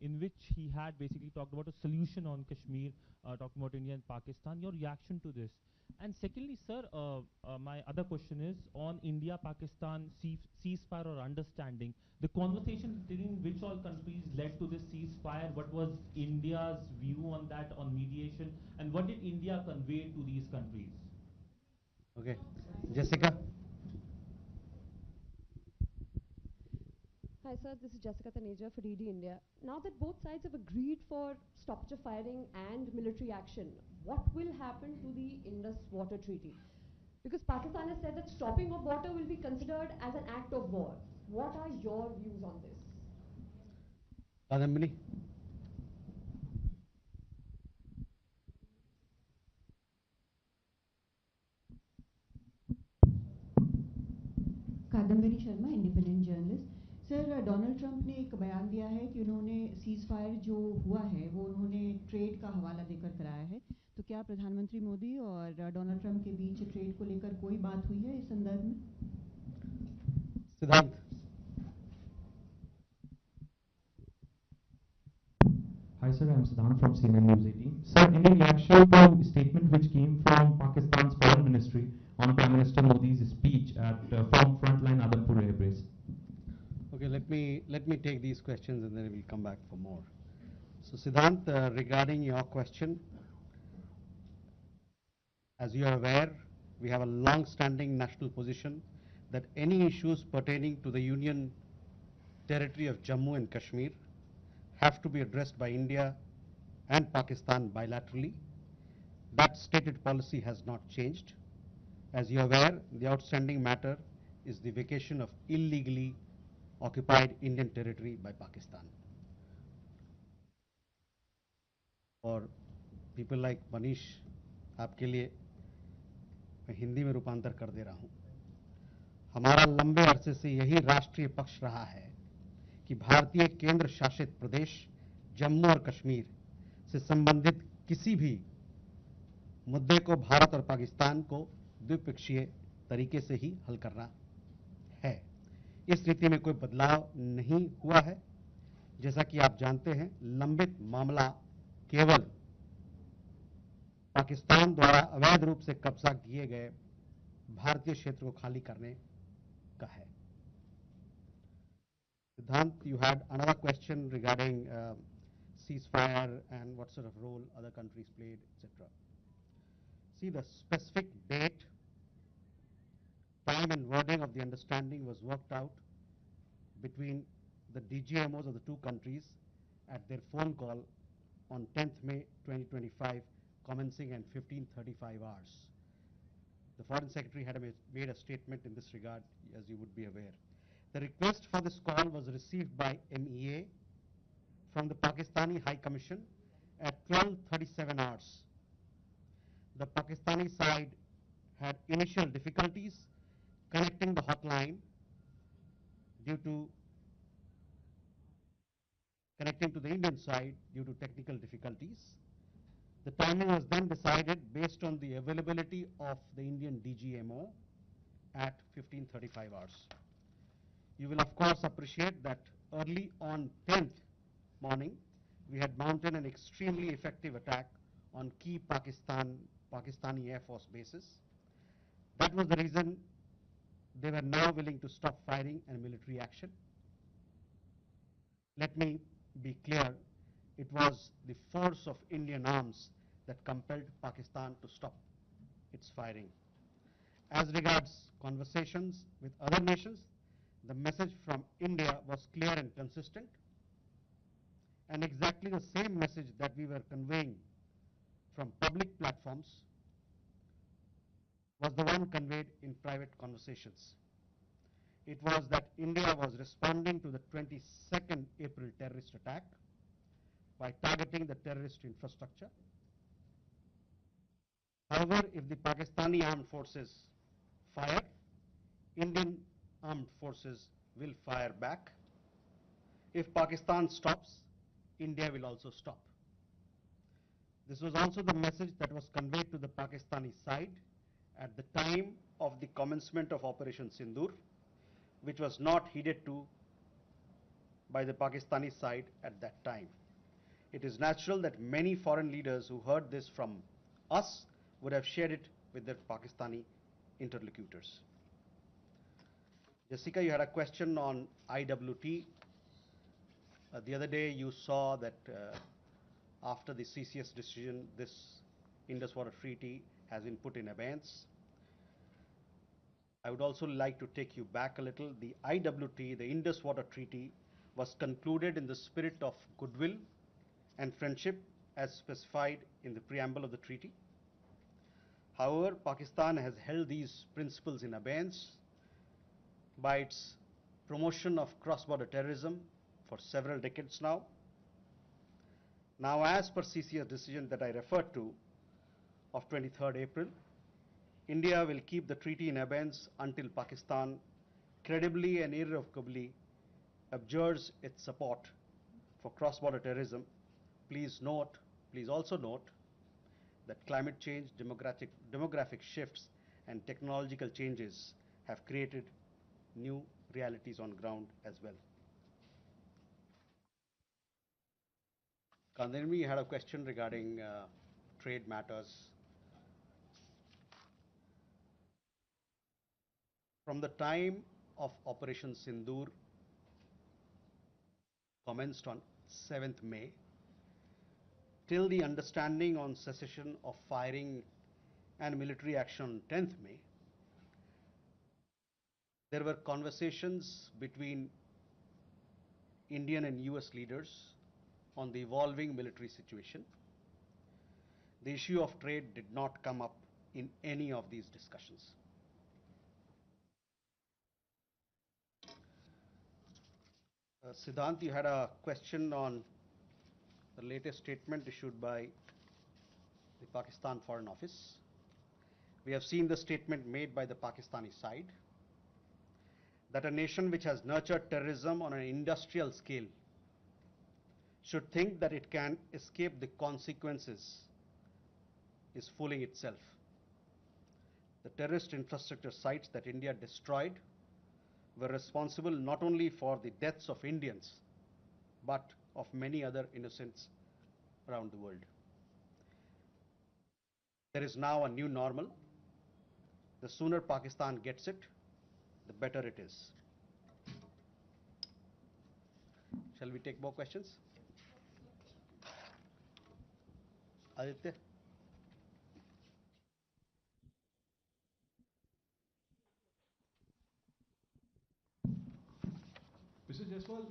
in which he had basically talked about a solution on Kashmir, talking about India and Pakistan. Your reaction to this? And secondly, sir, my other question is on India-Pakistan ceasefire or understanding. The conversation between which all countries led to this ceasefire? What was India's view on that, on mediation? And what did India convey to these countries? Okay. Jessica? Hi sir, this is Jessica Taneja for DD India. Now that both sides have agreed for stoppage of firing and military action, what will happen to the Indus Water Treaty? Because Pakistan has said that stopping of water will be considered as an act of war. What are your views on this? Kadambini? Kadambari Sharma, independent journalist. Sir, Donald Trump ने एक बयान दिया है कि उन्होंने cease fire जो हुआ है वो उन्होंने ट्रेड का हवाला देकर कराया है। तो क्या प्रधानमंत्री मोदी और डोनाल्ड ट्रंप के बीच ट्रेड को लेकर कोई बात हुई है इस संदर्भ में? सिद्धांत? Hi sir, I am Siddhant from CNN News 18. Sir, in reaction to a statement which came from Pakistan's Foreign Ministry on Prime Minister Modi's speech at from Frontline Adampur Air Base. Okay, let me take these questions and then we'll come back for more. So Siddhant, regarding your question, as you are aware, we have a long-standing national position that any issues pertaining to the Union territory of Jammu and Kashmir have to be addressed by India and Pakistan bilaterally. That stated policy has not changed. As you are aware, the outstanding matter is the vacation of illegally occupied Indian territory by Pakistan. और people like Manish, आपके लिए मैं हिंदी में रूपांतर कर दे रहा हूँ। हमारा लंबे अरसे से यही राष्ट्रीय पक्ष रहा है कि भारतीय केंद्र शासित प्रदेश जम्मू और कश्मीर से संबंधित किसी भी मुद्दे को भारत और पाकिस्तान को द्विपक्षीय तरीके से ही हल करना है। इस नीति में कोई बदलाव नहीं हुआ है। जैसा कि आप जानते हैं, लंबित मामला केवल पाकिस्तान द्वारा अवैध रूप से कब्जा किए गए भारतीय क्षेत्र को खाली करने का है। Siddhant, you had another question regarding ceasefire and what sort of role other countries played, etc. See, the specific date, time and wording of the understanding was worked out between the DGMOs of the two countries at their phone call on 10th May 2025, commencing at 15:35 hours. The Foreign Secretary had made a statement in this regard, as you would be aware. The request for this call was received by MEA from the Pakistani High Commission at 12:37 hours. The Pakistani side had initial difficulties connecting the hotline due to connecting to the Indian side due to technical difficulties. The timing was then decided based on the availability of the Indian DGMO at 15:35 hours. You will of course appreciate that early on 10th morning, we had mounted an extremely effective attack on key Pakistani Air Force bases. That was the reason they were now willing to stop firing and military action. Let me be clear, it was the force of Indian arms that compelled Pakistan to stop its firing. As regards conversations with other nations, the message from India was clear and consistent, and exactly the same message that we were conveying from public platforms was the one conveyed in private conversations. It was that India was responding to the 22nd April terrorist attack by targeting the terrorist infrastructure. However, if the Pakistani armed forces fire, Indian armed forces will fire back. If Pakistan stops, India will also stop. This was also the message that was conveyed to the Pakistani side at the time of the commencement of Operation Sindoor, which was not heeded to by the Pakistani side at that time. It is natural that many foreign leaders who heard this from us would have shared it with their Pakistani interlocutors. Jessica, you had a question on IWT. The other day you saw that after the CCS decision, this Indus Water Treaty has been put in abeyance. I would also like to take you back a little. The IWT, the Indus Water Treaty, was concluded in the spirit of goodwill and friendship as specified in the preamble of the treaty. However, Pakistan has held these principles in abeyance by its promotion of cross-border terrorism for several decades now. Now, as per CCS decision that I referred to of 23rd April, India will keep the treaty in abeyance until Pakistan credibly and irrevocably abjures its support for cross-border terrorism. Please also note that climate change, demographic shifts, and technological changes have created new realities on ground as well. Kandarmi had a question regarding trade matters. From the time of Operation Sindoor commenced on 7th May till the understanding on cessation of firing and military action on 10th May, there were conversations between Indian and US leaders on the evolving military situation. The issue of trade did not come up in any of these discussions. Siddhant, you had a question on the latest statement issued by the Pakistan Foreign Office. We have seen the statement made by the Pakistani side that a nation which has nurtured terrorism on an industrial scale should think that it can escape the consequences is fooling itself. The terrorist infrastructure sites that India destroyed were responsible not only for the deaths of Indians, but of many other innocents around the world. There is now a new normal. The sooner Pakistan gets it, the better it is. Shall we take more questions? Aditya? Mr. Jaiswal,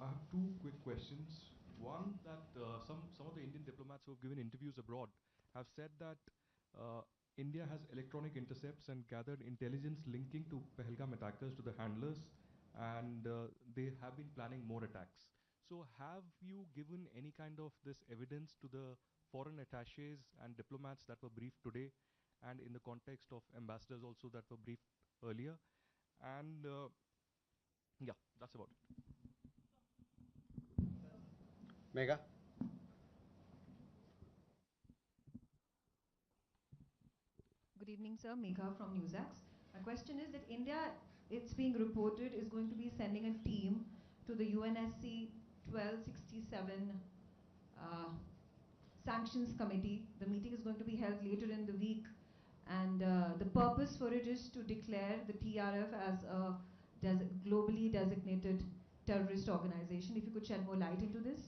I have two quick questions. One, that some of the Indian diplomats who have given interviews abroad have said that India has electronic intercepts and gathered intelligence linking to Pahalgam attackers to the handlers, and they have been planning more attacks. So have you given any kind of this evidence to the foreign attaches and diplomats that were briefed today, and in the context of ambassadors also that were briefed earlier? And yeah, that's about it. Megha? Good evening, sir. Megha from NewsAx. My question is that India, it's being reported, is going to be sending a team to the UNSC 1267 Sanctions Committee. The meeting is going to be held later in the week, and the purpose for it is to declare the TRF as a globally designated terrorist organization. If you could shed more light into this.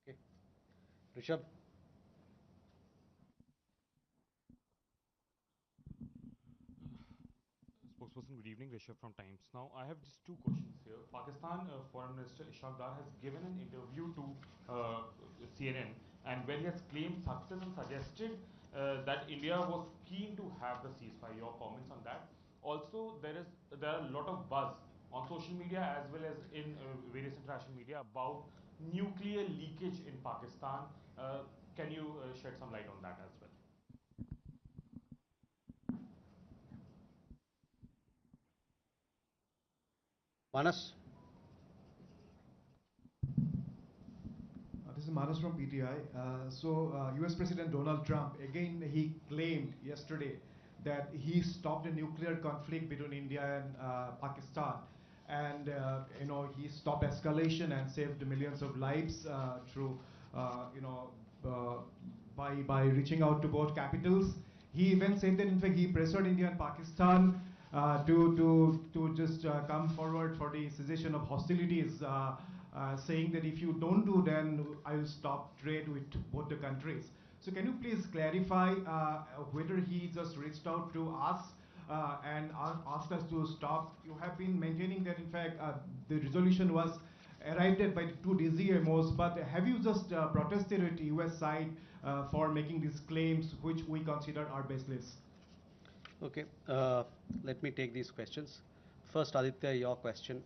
Okay. Rishabh? Spokesperson, good evening. Rishabh from Times. Now, I have just two questions here. Pakistan Foreign Minister Ishaq Dar has given an interview to CNN, and where he has claimed success and suggested that India was keen to have the ceasefire. Your comments on that? Also, there are a lot of buzz on social media as well as in various international media about nuclear leakage in Pakistan. Can you shed some light on that as well? Manas? This is Manas from PTI. US President Donald Trump, again, he claimed yesterday that he stopped a nuclear conflict between India and Pakistan. and he stopped escalation and saved millions of lives through by reaching out to both capitals. He even said that in fact he pressured India and Pakistan to just come forward for the cessation of hostilities, saying that if you don't do, then I will stop trade with both the countries. So can you please clarify whether he just reached out to us and asked us to stop? You have been maintaining that in fact the resolution was arrived at by the two DGMOs, but have you just protested at the US side for making these claims which we consider are baseless? Okay, let me take these questions. First, Aditya, your question.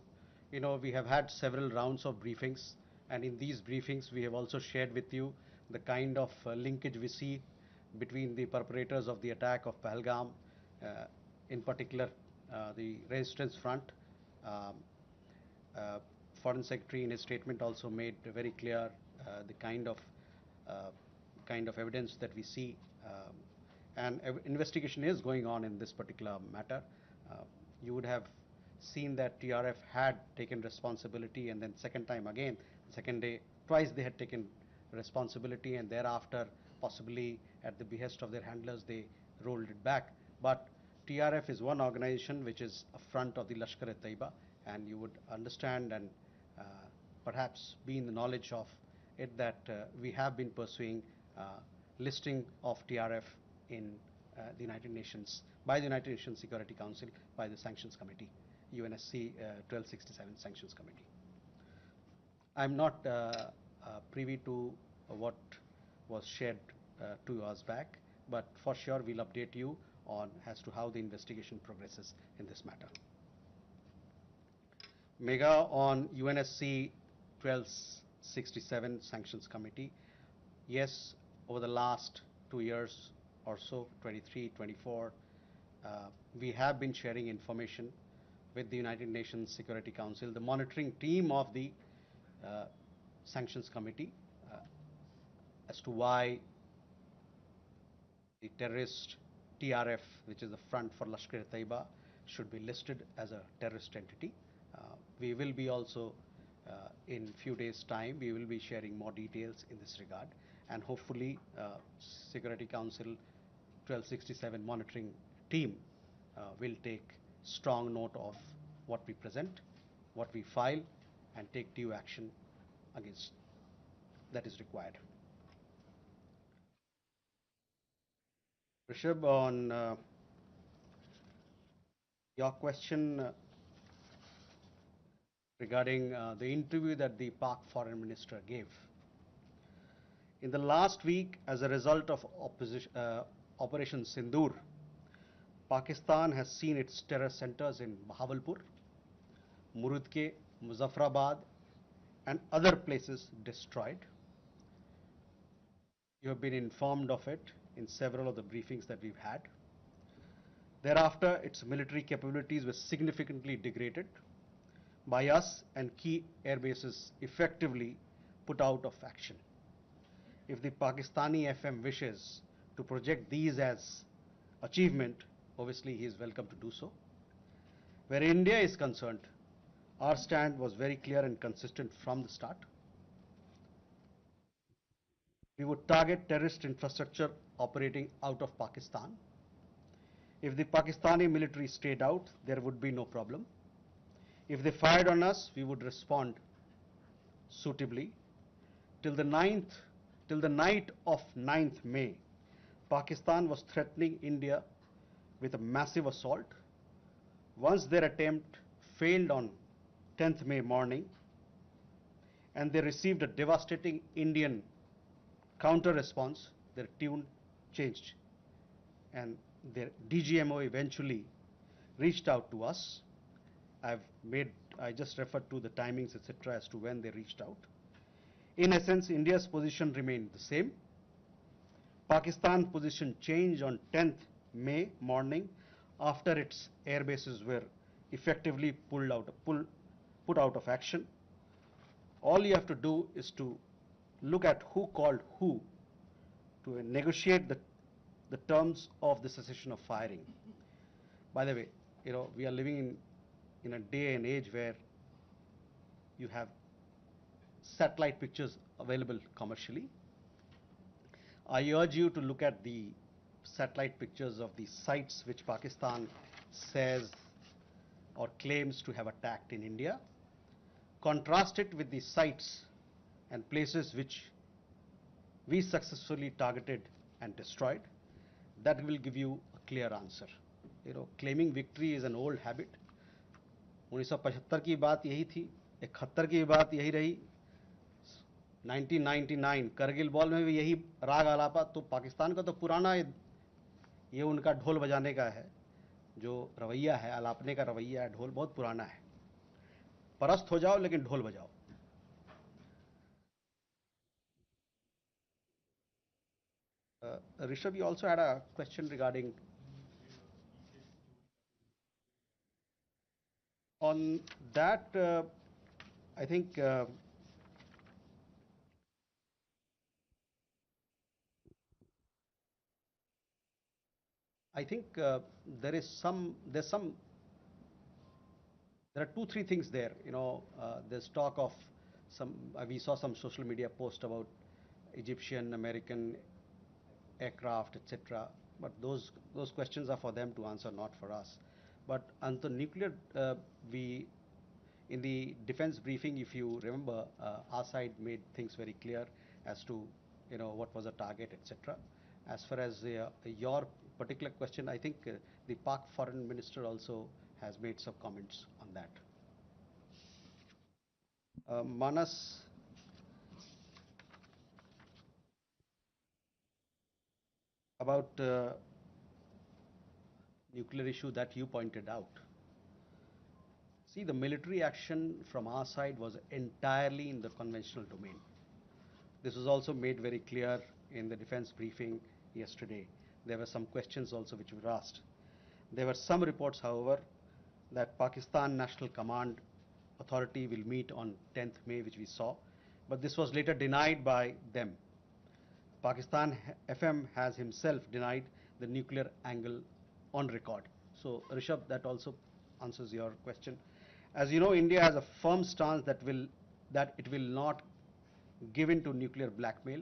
We have had several rounds of briefings, and in these briefings, we have also shared with you the kind of linkage we see between the perpetrators of the attack of Pahalgam, in particular the Resistance Front. Foreign Secretary in his statement also made very clear the kind of evidence that we see, and investigation is going on in this particular matter. You would have seen that TRF had taken responsibility, and then second time again, second day, twice they had taken responsibility, and thereafter, possibly at the behest of their handlers, they rolled it back. But TRF is one organization which is a front of the Lashkar-e-Taiba, and you would understand and perhaps be in the knowledge of it that we have been pursuing listing of TRF in the United Nations, by the United Nations Security Council, by the Sanctions Committee, UNSC 1267 Sanctions Committee. I'm not privy to what was shared 2 hours back, but for sure we'll update you on as to how the investigation progresses in this matter. Mega on UNSC 1267 Sanctions Committee. Yes, over the last 2 years or so, 23, 24, we have been sharing information with the United Nations Security Council, the monitoring team of the Sanctions Committee, as to why the terrorist TRF, which is the Front for Lashkar-e-Taiba, should be listed as a terrorist entity. We will be also, in few days' time, we will be sharing more details in this regard, and hopefully Security Council 1267 monitoring team will take strong note of what we present, what we file, and take due action against that is required. Rishabh, on your question regarding the interview that the Pak Foreign Minister gave. In the last week, as a result of Operation Sindoor, Pakistan has seen its terror centers in Bahawalpur, Murudke, Muzaffarabad, and other places destroyed. You have been informed of it in several of the briefings that we've had. Thereafter, its military capabilities were significantly degraded by us, and key air bases effectively put out of action. If the Pakistani FM wishes to project these as achievement, obviously he is welcome to do so. Where India is concerned, our stand was very clear and consistent from the start. We would target terrorist infrastructure operating out of Pakistan. If the Pakistani military stayed out, there would be no problem. If they fired on us, we would respond suitably. Till the night of 9th May, Pakistan was threatening India with a massive assault. Once their attempt failed on 10th May morning, and they received a devastating Indian counter response, their tune changed, and their DGMO eventually reached out to us. I just referred to the timings, etc., as to when they reached out. In essence, India's position remained the same. Pakistan's position changed on 10th May morning after its air bases were effectively put out of action. All you have to do is to look at who called who to negotiate the terms of the cessation of firing. By the way, we are living in a day and age where you have satellite pictures available commercially. I urge you to look at the satellite pictures of the sites which Pakistan says or claims to have attacked in India. Contrast it with the sites and places which we successfully targeted and destroyed. That will give you a clear answer. You know, claiming victory is an old habit. 1975 की बात यही थी, 71 की बात यही रही, 1999 Kargil war में भी यही राग आलापा. तो पाकिस्तान का तो पुराना ये उनका ढोल बजाने का है, जो रवैया है, आलापने का रवैया है, ढोल बहुत पुराना है. परस्त हो जाओ लेकिन ढोल बजाओ. Rishabh, you also had a question regarding on that. I think there are 2-3 things there. You know, there's talk of some. We saw some social media post about Egyptian, American aircraft, etc. But those questions are for them to answer, not for us. But on the nuclear, in the defense briefing, if you remember, our side made things very clear as to, you know, what was the target, etc. As far as your particular question, I think the Pak foreign minister also has made some comments on that. Manas, about nuclear issue that you pointed out. See, the military action from our side was entirely in the conventional domain. This was also made very clear in the defense briefing yesterday. There were some questions also which were asked. There were some reports, however, that Pakistan National Command Authority will meet on 10th May, which we saw, but this was later denied by them. Pakistan FM has himself denied the nuclear angle on record. So, Rishabh, that also answers your question. As you know, India has a firm stance that it will not give in to nuclear blackmail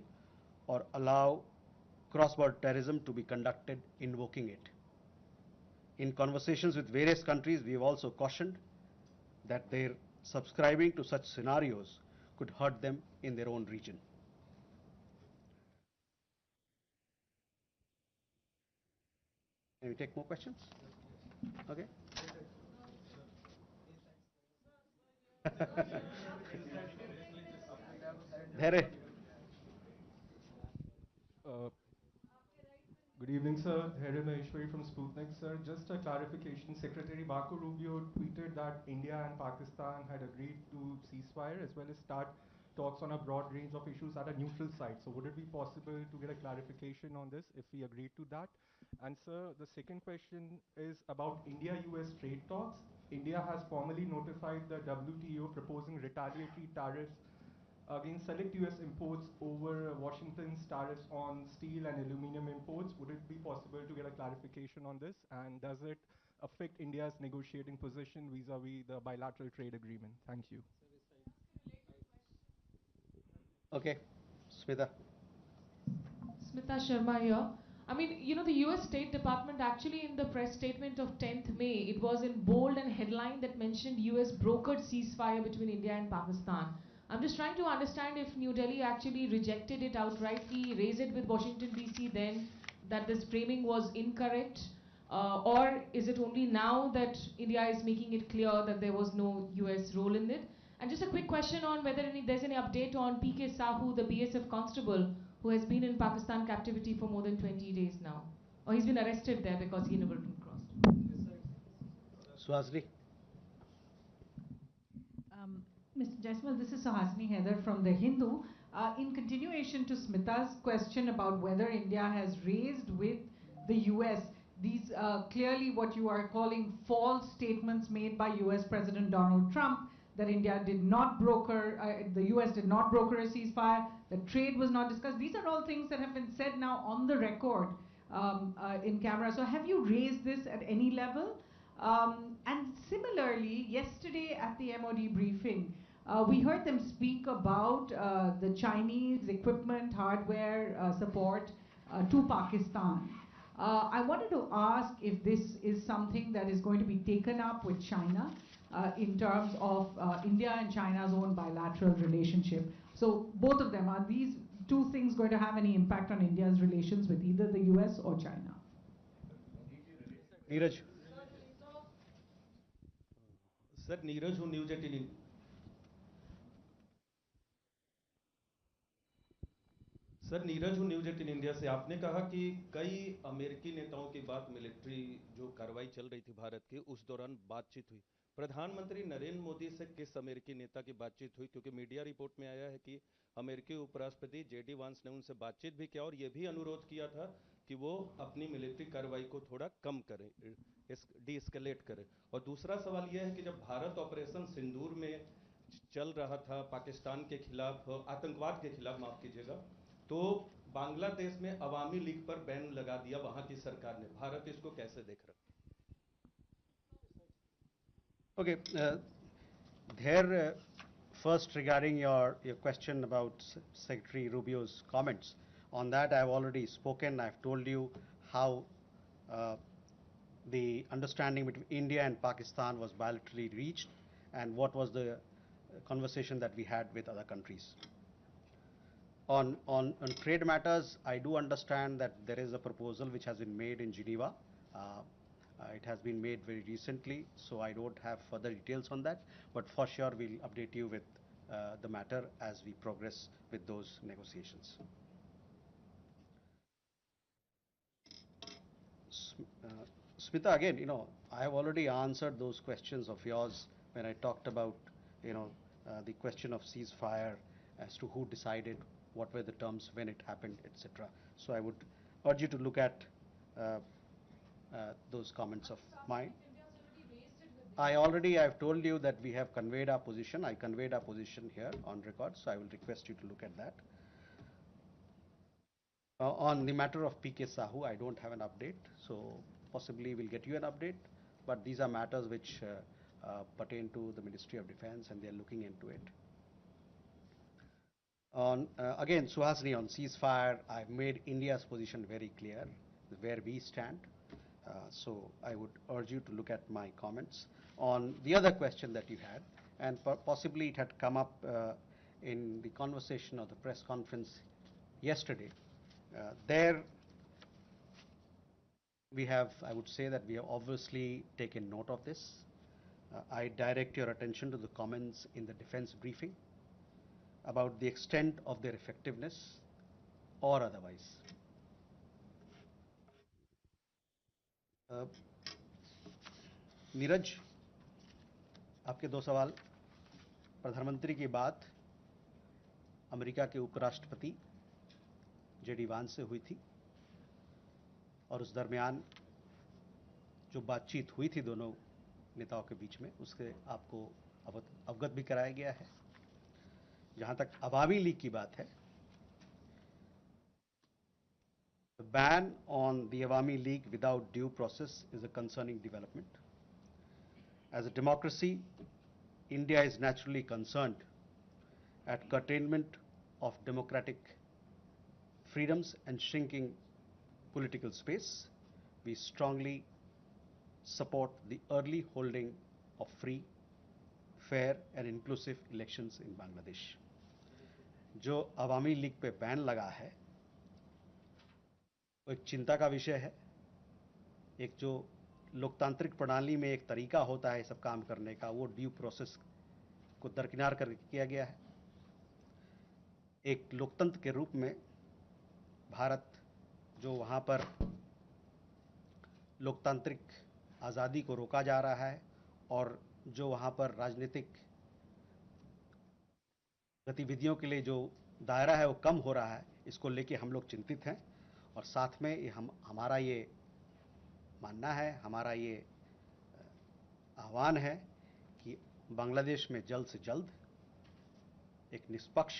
or allow cross-border terrorism to be conducted invoking it. In conversations with various countries, we have also cautioned that their subscribing to such scenarios could hurt them in their own region. Can we take more questions? Okay. Good evening, sir. Dhairy Maheshwari from Sputnik, sir. Just a clarification. Secretary Marco Rubio tweeted that India and Pakistan had agreed to ceasefire as well as start talks on a broad range of issues at a neutral site. So would it be possible to get a clarification on this if we agreed to that? And sir, the second question is about India-US trade talks. India has formally notified the WTO proposing retaliatory tariffs against select US imports over Washington's tariffs on steel and aluminum imports. Would it be possible to get a clarification on this? And does it affect India's negotiating position vis-a-vis the bilateral trade agreement? Thank you. Okay, Smita. Smita Sharma here. I mean, you know, the US State Department actually in the press statement of 10th May, it was in bold and headline that mentioned US brokered ceasefire between India and Pakistan. I'm just trying to understand if New Delhi actually rejected it outrightly, raised it with Washington DC then, that this framing was incorrect, or is it only now that India is making it clear that there was no US role in it? And just a quick question on whether there's any update on PK Sahu, the BSF constable, who has been in Pakistan captivity for more than 20 days now. Or he's been arrested there because he never crossed. Swazri. Mr. Jaiswal, this is Sahasini Heather from The Hindu. In continuation to Smita's question about whether India has raised with the US these clearly what you are calling false statements made by US President Donald Trump, that India did not broker, the US did not broker a ceasefire, that trade was not discussed. These are all things that have been said now on the record in camera. So have you raised this at any level? And similarly, yesterday at the MOD briefing, we heard them speak about the Chinese equipment, hardware support to Pakistan. I wanted to ask if this is something that is going to be taken up with China in terms of India and China's own bilateral relationship. So both of them, are these two things going to have any impact on India's relations with either the US or China? Neeraj. Sir Neeraj हूँ news 18 sir Neeraj हूँ news 18 India से। आपने कहा कि कई अमेरिकी नेताओं की बात मिलिट्री जो कार्रवाई चल रही थी भारत की उस दौरान बातचीत हुई। प्रधानमंत्री नरेंद्र मोदी से किस अमेरिकी नेता की बातचीत हुई? क्योंकि मीडिया रिपोर्ट में आया है कि अमेरिकी उपराष्ट्रपति जेडी वांस ने उनसे बातचीत भी किया और यह भी अनुरोध किया था कि वो अपनी मिलिट्री कार्रवाई को थोड़ा कम करें, डी एस्केलेट करें। और दूसरा सवाल यह है कि जब भारत ऑपरेशन सिंदूर में चल रहा था पाकिस्तान के खिलाफ, आतंकवाद के खिलाफ माफ कीजिएगा, तो बांग्लादेश में अवामी लीग पर बैन लगा दिया वहां की सरकार ने। भारत इसको कैसे देख रहा है? Okay, first regarding your question about Secretary Rubio's comments, on that I have already spoken. I have told you how the understanding between India and Pakistan was bilaterally reached and what was the conversation that we had with other countries. On trade matters, I do understand that there is a proposal which has been made in Geneva. It has been made very recently, so I don't have further details on that, but for sure we'll update you with the matter as we progress with those negotiations. Smita, again, I have already answered those questions of yours when I talked about, the question of ceasefire as to who decided, what were the terms, when it happened, etc. So I would urge you to look at those comments of mine. I've told you that we have conveyed our position. I conveyed our position here on record, so I will request you to look at that. On the matter of PK Sahu, I don't have an update, so possibly we'll get you an update, but these are matters which pertain to the Ministry of Defense and they're looking into it. Again, Suhasini, on ceasefire, I've made India's position very clear, where we stand. So I would urge you to look at my comments. On the other question that you had, and possibly it had come up in the conversation of the press conference yesterday, there we have, I would say that we have obviously taken note of this. I direct your attention to the comments in the defense briefing about the extent of their effectiveness or otherwise. Neeraj, आपके दो सवाल। प्रधानमंत्री की बात America के उपराष्ट्रपति JD वांस से हुई थी और उस दरमियान जो बातचीत हुई थी दोनों नेताओं के बीच में, उससे आपको अवगत भी कराया गया है। जहां तक अवामी लीग की बात है, the ban on the Awami League without due process is a concerning development. As a democracy, India is naturally concerned at curtailment of democratic freedoms and shrinking political space. We strongly support the early holding of free, fair and inclusive elections in Bangladesh. जो अवामी league पे ban लगा है वो एक चिंता का विषय है। एक जो लोकतांत्रिक प्रणाली में एक तरीका होता है सब काम करने का, वो ड्यू प्रोसेस को दरकिनार कर किया गया है। एक लोकतंत्र के रूप में भारत जो वहाँ पर लोकतांत्रिक आज़ादी को रोका जा रहा है और जो वहाँ पर राजनीतिक गतिविधियों के लिए जो दायरा है वो कम हो रहा है, इसको लेके हम लोग चिंतित हैं। और साथ में हमारा ये मानना है, हमारा ये आह्वान है कि बांग्लादेश में जल्द से जल्द एक निष्पक्ष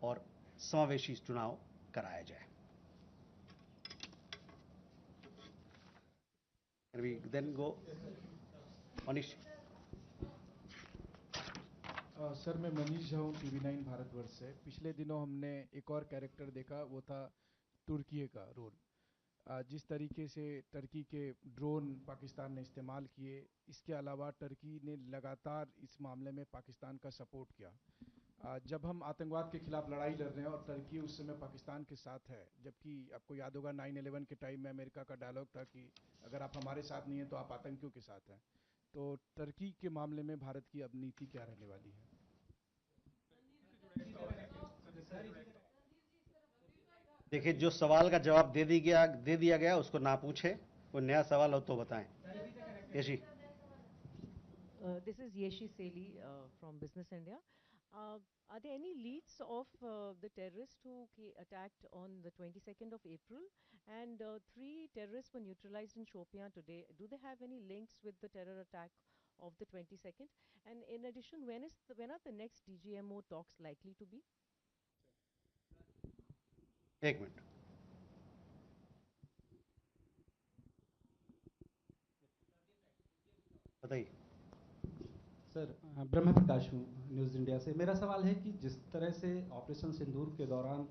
और समावेशी चुनाव कराया जाए। And we then go, Manish. Sir मैं मनीष झा हूँ TV9 भारतवर्ष से। पिछले दिनों हमने एक और कैरेक्टर देखा, वो था तुर्की का रोल। जिस तरीके से टर्की के ड्रोन पाकिस्तान ने इस्तेमाल किए, इसके अलावा टर्की ने लगातार इस मामले में पाकिस्तान का सपोर्ट किया। जब हम आतंकवाद के खिलाफ लड़ाई लड़ रहे हैं और टर्की उस समय पाकिस्तान के साथ है, जबकि आपको याद होगा 9/11 के टाइम में अमेरिका का डायलॉग था कि अगर आप हमारे साथ नहीं हैं तो आप आतंकियों के साथ हैं। तो टर्की के मामले में भारत की अब नीति क्या रहने वाली है? देखिए, जो सवाल का जवाब दे दिया गया उसको ना पूछे, कोई नया सवाल हो तो बताएं। Yeshi. This is Yeshi Seli from Business India. Are there any leads of the terrorists who attacked on the 22nd of April? And 3 terrorists were neutralized in Shopian today. Do they have any links with the terror attack of the 22nd? And in addition, when are the next DGMO talks likely to be? एक minute. बताइए sir. ब्रह्म प्रकाश हूँ news India से। मेरा सवाल है कि जिस तरह से ऑपरेशन सिंदूर के दौरान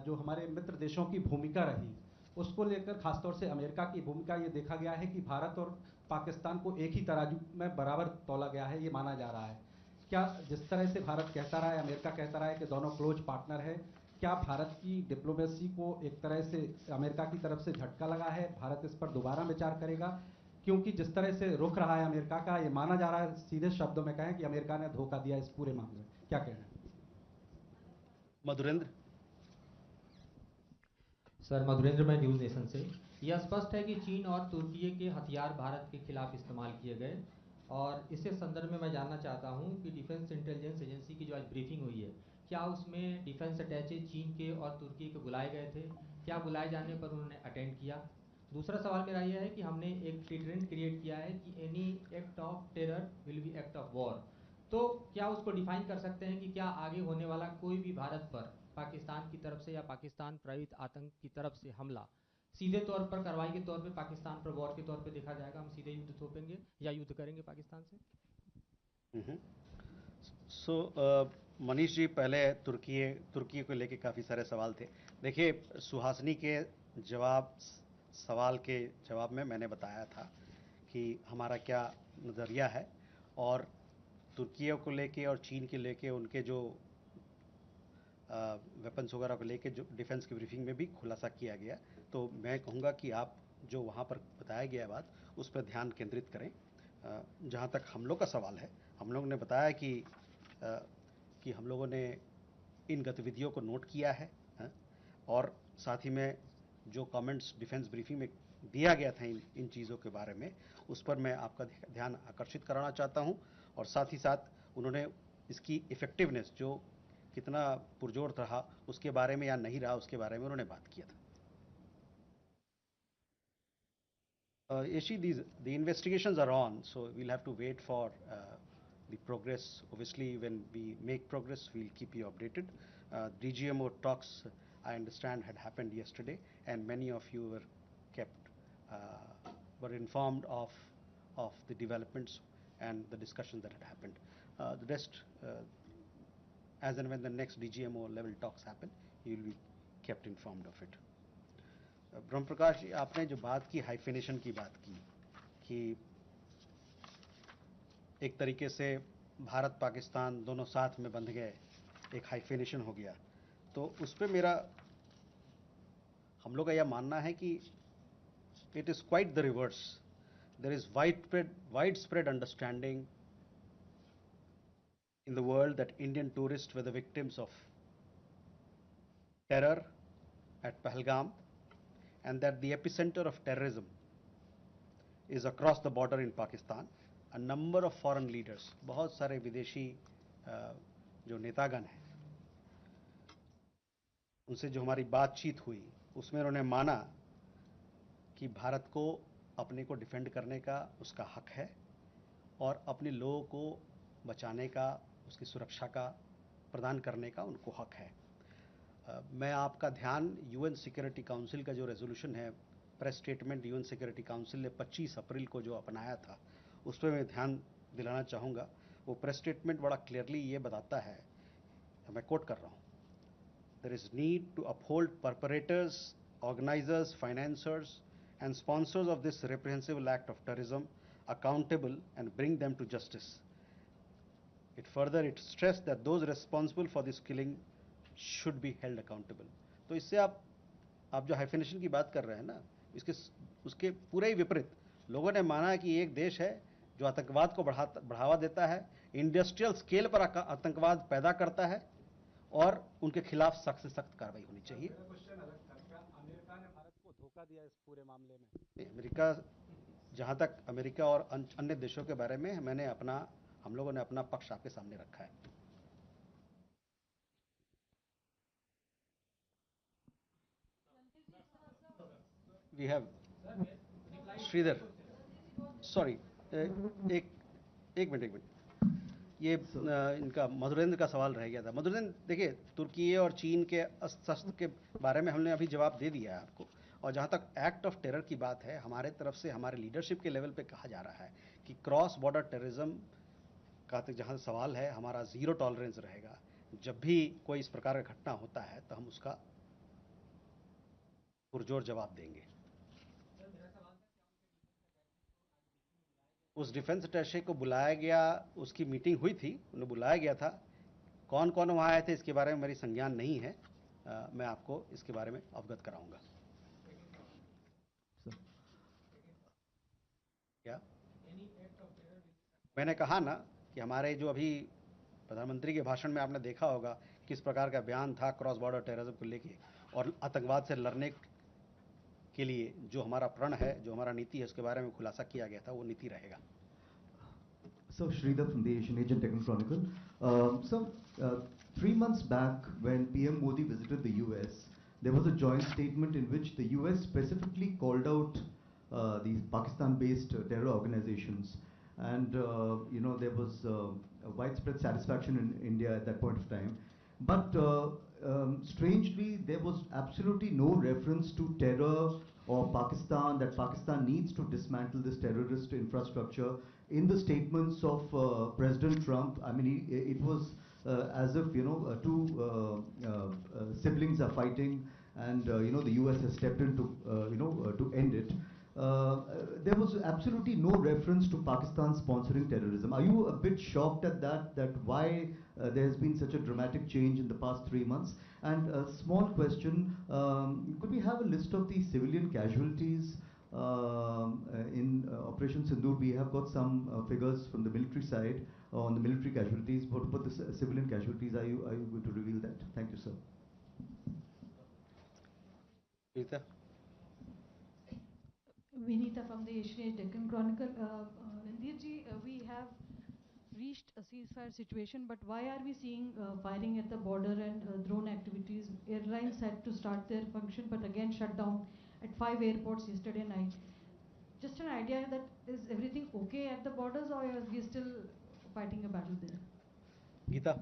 जो हमारे मित्र देशों की भूमिका रही, उसको लेकर खासतौर से अमेरिका की भूमिका, ये देखा गया है कि भारत और पाकिस्तान को एक ही तराजू में बराबर तौला गया है, ये माना जा रहा है। क्या जिस तरह से भारत कहता रहा है, अमेरिका कहता रहा है कि दोनों क्लोज पार्टनर है, क्या भारत की डिप्लोमेसी को एक तरह से अमेरिका की तरफ से झटका लगा है? भारत इस पर दोबारा विचार करेगा? क्योंकि जिस तरह से रुख रहा है अमेरिका का, ये माना जा रहा है, सीधे शब्दों में कहें कि अमेरिका ने धोखा दिया इस पूरे मामले में। क्या कहना है? मधुरेंद्र। सर मधुरेंद्र, मैं न्यूज़ नेशन से। यह स्पष्ट है कि चीन और तुर्की के हथियार भारत के खिलाफ इस्तेमाल किए गए, और इसी संदर्भ में मैं जानना चाहता हूं कि डिफेंस इंटेलिजेंस एजेंसी की जो आज ब्रीफिंग हुई है, क्या उसमें डिफेंस अटैचे चीन के और तुर्की के बुलाए गए थे? क्या बुलाए जाने पर उन्होंने अटेंड किया? दूसरा सवाल मेरा यह है कि हमने एक डिटरेंट क्रिएट किया है कि any act of terror will be act of war. तो क्या उसको डिफाइन कर सकते हैं कि क्या आगे होने वाला कोई भी भारत पर पाकिस्तान की तरफ से या पाकिस्तान प्रेरित आतंक की तरफ से हमला सीधे तौर पर कार्रवाई के तौर पे पाकिस्तान पर वॉर के तौर पे देखा जाएगा? हम सीधे युद्ध थोपेंगे या युद्ध करेंगे पाकिस्तान से? मनीष जी, पहले तुर्की को लेके काफ़ी सारे सवाल थे। देखिए, सुहासिनी के सवाल के जवाब में मैंने बताया था कि हमारा क्या नज़रिया है, और तुर्की को लेके और चीन के लेके उनके जो वेपन्स वगैरह को लेके जो डिफेंस की ब्रीफिंग में भी खुलासा किया गया। तो मैं कहूँगा कि आप जो वहाँ पर बताया गया बात, उस पर ध्यान केंद्रित करें। जहाँ तक हम लोग का सवाल है, हम लोग ने बताया कि हम लोगों ने इन गतिविधियों को नोट किया है, और साथ ही में जो कमेंट्स डिफेंस ब्रीफिंग में दिया गया था इन चीज़ों के बारे में, उस पर मैं आपका ध्यान आकर्षित कराना चाहता हूं। और साथ ही साथ उन्होंने इसकी इफ़ेक्टिवनेस जो कितना पुरजोर रहा उसके बारे में या नहीं रहा उसके बारे में उन्होंने बात किया था। Yeshi, the investigations are on, so we'll have to wait for the progress. Obviously, when we make progress, we'll keep you updated. DGMO talks, I understand, had happened yesterday, and many of you were informed of the developments and the discussions that had happened. The rest, as and when the next DGMO level talks happen, you will be kept informed of it. ब्रह्म प्रकाश जी, आपने जो बात की, hyphenation की बात की, कि एक तरीके से भारत पाकिस्तान दोनों साथ में बंध गए, एक हाइफिनेशन हो गया, तो उस पर हम लोग का यह मानना है कि it is quite the reverse. There is widespread understanding in the world that Indian tourists were the victims of terror at Pahalgam, and that the epicenter of terrorism is across the border in Pakistan. A number of foreign leaders, बहुत सारे विदेशी जो नेतागण हैं, उनसे जो हमारी बातचीत हुई, उसमें उन्होंने माना कि भारत को अपने को डिफेंड करने का उसका हक है, और अपने लोगों को बचाने का, उसकी सुरक्षा का प्रदान करने का उनको हक है. मैं आपका ध्यान UN सिक्योरिटी काउंसिल का जो रेजोल्यूशन है press statement UN security council ने 25 अप्रैल को जो अपनाया था उस पर मैं ध्यान दिलाना चाहूँगा। वो प्रेस स्टेटमेंट बड़ा क्लियरली ये बताता है, मैं कोट कर रहा हूँ, there is need to uphold perpetrators, organizers, financiers and sponsors of this reprehensible act of terrorism accountable and bring them to justice. It stressed that those responsible for this killing should be held accountable. तो इससे आप जो hyphenation की बात कर रहे हैं ना, उसके पूरे ही विपरीत लोगों ने माना कि एक देश है जो आतंकवाद को बढ़ावा देता है, इंडस्ट्रियल स्केल पर आतंकवाद पैदा करता है और उनके खिलाफ सख्त से सख्त कार्रवाई होनी चाहिए। अमेरिका ने भारत को धोखा दिया इस पूरे मामले में। अमेरिका, जहां तक अमेरिका और अन्य देशों के बारे में हम लोगों ने अपना पक्ष आपके सामने रखा है। We have श्रीधर, सॉरी, एक मिनट, ये इनका मधुरेंद्र का सवाल रह गया था। मधुरेंद्र, देखिए, तुर्की और चीन के अस्त्र के बारे में हमने अभी जवाब दे दिया है आपको, और जहाँ तक एक्ट ऑफ टेरर की बात है, हमारे तरफ से हमारे लीडरशिप के लेवल पे कहा जा रहा है कि क्रॉस बॉर्डर टेररिज्म का जहाँ सवाल है, हमारा ज़ीरो टॉलरेंस रहेगा। जब भी कोई इस प्रकार का घटना होता है तो हम उसका पुरजोर जवाब देंगे। उस डिफेंस अटैचे को बुलाया गया, उसकी मीटिंग हुई थी, उन्हें बुलाया गया था। कौन कौन वहाँ आए थे इसके बारे में मेरी संज्ञान नहीं है, मैं आपको इसके बारे में अवगत कराऊंगा। क्या मैंने कहा ना कि हमारे जो अभी प्रधानमंत्री के भाषण में आपने देखा होगा किस प्रकार का बयान था क्रॉस बॉर्डर टेररिज्म को लेके, और आतंकवाद से लड़ने के लिए जो हमारा प्रण है, जो हमारा नीति है, उसके बारे में खुलासा किया गया था, वो नीति रहेगा। So Sridhar from the Asian Techno Chronicle. So 3 months back, when PM Modi visited the US, there was a joint statement in which the US specifically called out these Pakistan-based terror organizations, and there was a widespread satisfaction in India at that point of time. But strangely, there was absolutely no reference to terror or Pakistan, that Pakistan needs to dismantle this terrorist infrastructure in the statements of President Trump. I mean, it was as if, two siblings are fighting, and, the US has stepped in to end it. There was absolutely no reference to Pakistan sponsoring terrorism. Are you a bit shocked at that why there has been such a dramatic change in the past 3 months? And a small question, could we have a list of the civilian casualties in Operation Sindoor? We have got some figures from the military side on the military casualties, but the civilian casualties, are you going to reveal that? Thank you, sir. Rita? Vinita from the Asian Deccan Chronicle. Randirji, we have reached a ceasefire situation, but why are we seeing firing at the border and drone activities? Airlines had to start their function, but again shut down at 5 airports yesterday night. Just an idea that is everything okay at the borders, or are we still fighting a battle there? Geeta?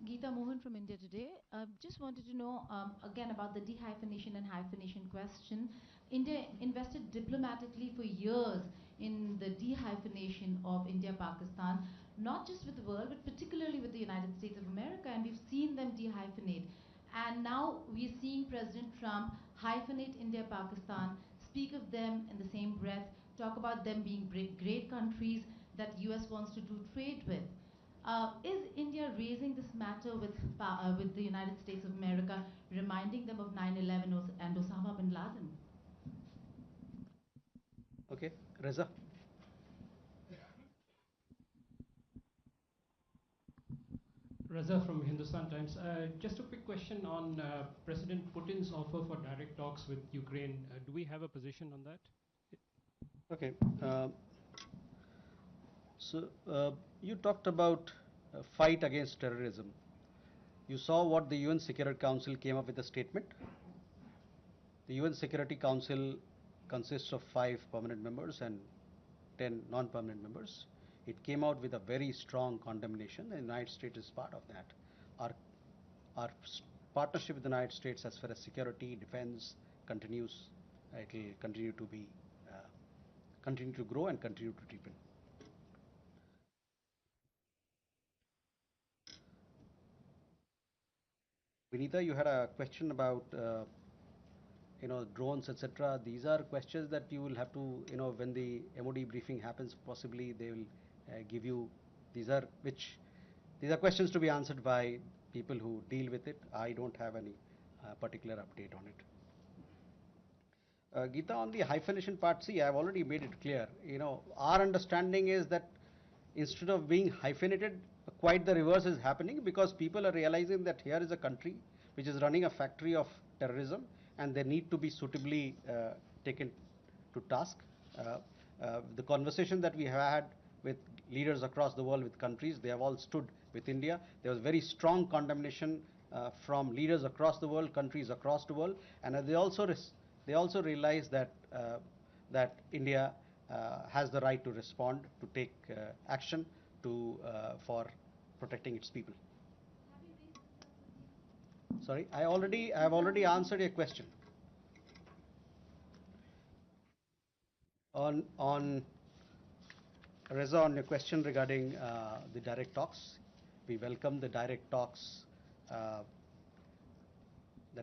Geeta Mohan from India Today. Just wanted to know again about the dehyphenation and hyphenation question. India invested diplomatically for years in the dehyphenation of India-Pakistan, not just with the world, but particularly with the United States of America, and we've seen them dehyphenate. And now we're seeing President Trump hyphenate India-Pakistan, speak of them in the same breath, talk about them being great countries that US wants to do trade with. Is India raising this matter with the United States of America, reminding them of 9/11 and Osama bin Laden? Okay, Reza? Reza from Hindustan Times. Just a quick question on President Putin's offer for direct talks with Ukraine. Do we have a position on that? Okay. So you talked about fight against terrorism. You saw what the UN Security Council came up with a statement. The UN Security Council consists of 5 permanent members and 10 non-permanent members. It came out with a very strong condemnation. The United States is part of that. Our partnership with the United States as far as security, defense continues. It will continue to be, continue to grow and continue to deepen. Vinita, you had a question about drones, etc. These are questions that you will have to, when the MOD briefing happens, possibly they will give you. These are questions to be answered by people who deal with it. I don't have any particular update on it. Geeta, on the hyphenation part, see, I've already made it clear. Our understanding is that instead of being hyphenated, quite the reverse is happening, because people are realizing that here is a country which is running a factory of terrorism, and they need to be suitably taken to task. The conversation that we have had with leaders across the world, with countries, they have all stood with India. There was very strong condemnation from leaders across the world, countries across the world, and they also realize that that India has the right to respond, to take action for protecting its people. Sorry, I have already answered your question. On Reza, on your question regarding the direct talks, we welcome the direct talks that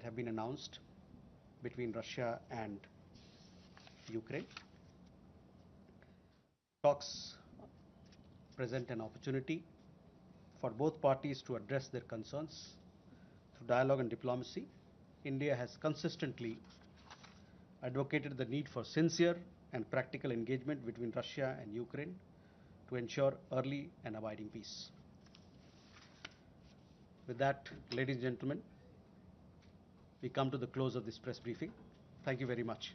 have been announced between Russia and Ukraine. Talks present an opportunity for both parties to address their concerns through dialogue and diplomacy. India has consistently advocated the need for sincere and practical engagement between Russia and Ukraine to ensure early and abiding peace. With that, ladies and gentlemen, we come to the close of this press briefing. Thank you very much.